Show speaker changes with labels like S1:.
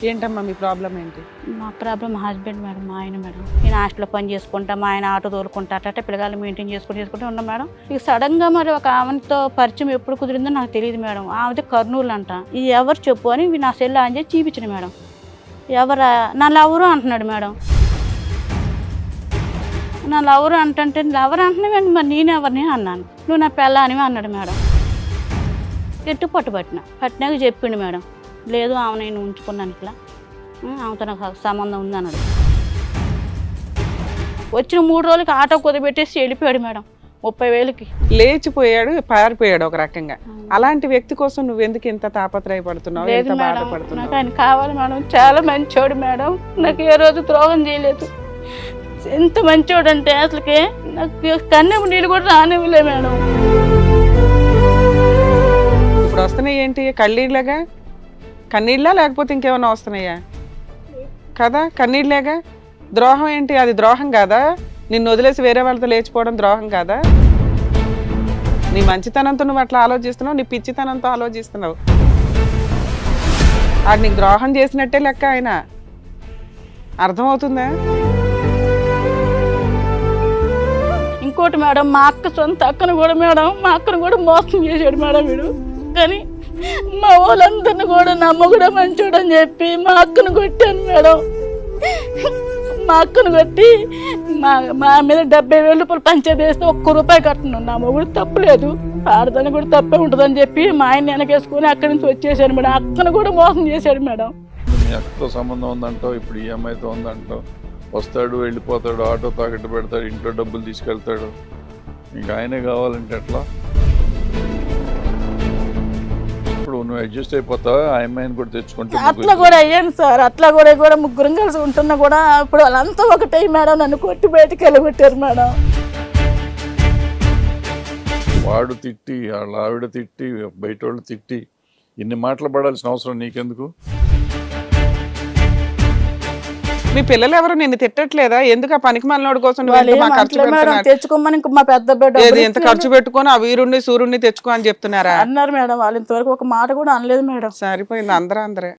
S1: ఏంటమ్మా మీ ప్రాబ్లం ఏంటి?
S2: మా ప్రాబ్లం మా హస్బెండ్ మేడం, మా ఆయన మేడం. నేను హాస్టల్లో పని చేసుకుంటా, మా ఆయన ఆటో తోలుకుంటా, అట్లా పిల్లగాళ్ళు మెయింటైన్ చేసుకుంటూ ఉన్నాం మేడం. ఇక సడన్గా మరి ఒక ఆమెతో పరిచయం ఎప్పుడు కుదిరిందో నాకు తెలియదు మేడం. ఆమెది కర్నూలు అంట. ఇది ఎవరు చెప్పు అని నా సెల్ ఆన్ చేసి చూపించిన మేడం. ఎవరా నా లవరు అంటున్నాడు మేడం. నా లవరు అంటే లవర్ అంటున్నావేంటి, మరి నేనెవరిని అన్నాను. నువ్వు నా పెళ్ళానివి అన్నాడు మేడం. ఎట్టు పట్టినాక చెప్పిండు మేడం, లేదు ఆమె నేను ఉంచుకున్నాను, ఇట్లా ఆమెతో నాకు సంబంధం ఉంది అన్నాడు. వచ్చిన 3 రోజులకి ఆటో కుదిపెట్టేసి వెళ్ళిపోయాడు మేడం 30,000కి.
S1: లేచిపోయాడు, పారిపోయాడు ఒక రకంగా. అలాంటి వ్యక్తి కోసం నువ్వెందుకు ఇంత తాపత్రయపడుతున్నావు, ఎంత బాధపడుతున్నావు?
S2: నాకు ఆయన కావాలి మేడం, చాలా మంచోడు మేడం, నాకు ఏ రోజు ద్రోహం చేయలేదు. ఎంత మంచోడు అంటే అసలుకి నాకు కన్నెము నీళ్ళు కూడా రానివ్వలే మేడం.
S1: ఇప్పుడు వస్తున్నాయి ఏంటి, కన్నీళ్ళగా? కన్నీళ్ళ లేకపోతే ఇంకేమన్నా వస్తున్నాయా? కదా, కన్నీళ్ళేగా. ద్రోహం ఏంటి, అది ద్రోహం కాదా? నిన్ను వదిలేసి వేరే వాళ్ళతో లేచిపోవడం ద్రోహం కాదా? నీ మంచితనంతో నువ్వు అట్లా ఆలోచిస్తున్నావు, నీ పిచ్చితనంతో ఆలోచిస్తున్నావు. అది నీకు ద్రోహం చేసినట్టే లెక్క. ఆయన అర్థమవుతుందా?
S2: ఇంకోటి మేడం, మా అక్క సొంత అక్కను కూడా మేడం, మా అక్కను కూడా మోసం చేశాడు మేడం వీడు. కానీ మా వాళ్ళందరిని కూడా నమ్మ కూడా మంచోడని చెప్పి మా అక్కను కొట్టాను మేడం. మా అక్కను కొట్టి మా మీద 70,000 రూపాయలు పంచాయతీ వేస్తే 1 రూపాయి కట్టను. నా మొగుడు తప్పులేదు, ఆడదాన్ని కూడా తప్పే ఉంటుందని చెప్పి మా ఆయన వెనకేసుకుని అక్కడి నుంచి వచ్చేసాను మేడం. అక్కను కూడా మోసం చేశాడు మేడం.
S3: మీ అక్కతో సంబంధం ఉందంటావు, ఇప్పుడు ఈఎంఐతో ఉందంటావు. వస్తాడు, వెళ్ళిపోతాడు, ఆటో తాకట్టు పెడతాడు, ఇంట్లో డబ్బులు తీసుకెళ్తాడు. ఇంకా ఆయనే కావాలంటే ఎట్లా? ఇప్పుడు నువ్వు అడ్జస్ట్ అయిపోతావా? ఆ అమ్మాయిని కూడా తెచ్చుకుంటే?
S2: అట్లా కూడా అయ్యాను సార్, అట్లా కూడా ముగ్గురం కలిసి ఉంటున్నా కూడా ఇప్పుడు వాళ్ళంతా ఒకటే మేడం, నన్ను కొట్టి బయటకు వెళ్ళగొట్టారు మేడం.
S3: వాడు తిట్టి, వాళ్ళ ఆవిడ తిట్టి, బయట వాళ్ళు తిట్టి, ఇన్ని మాటలు పడాల్సిన అవసరం నీకెందుకు?
S1: మీ పిల్లలు ఎవరు నిన్ను తిట్టట్లేదా? ఎందుకు ఆ పనికి మనోడి కోసం
S2: తెచ్చుకోమని మా పెద్ద బిడ్డ
S1: ఎంత ఖర్చు పెట్టుకొని ఆ వీరుణ్ణి సూర్యుడిని తెచ్చుకో అని చెప్తున్నారా?
S2: అన్నారు మేడం. వాళ్ళు ఇంతవరకు ఒక మాట కూడా అనలేదు మేడం.
S1: సరిపోయింది, అందరూ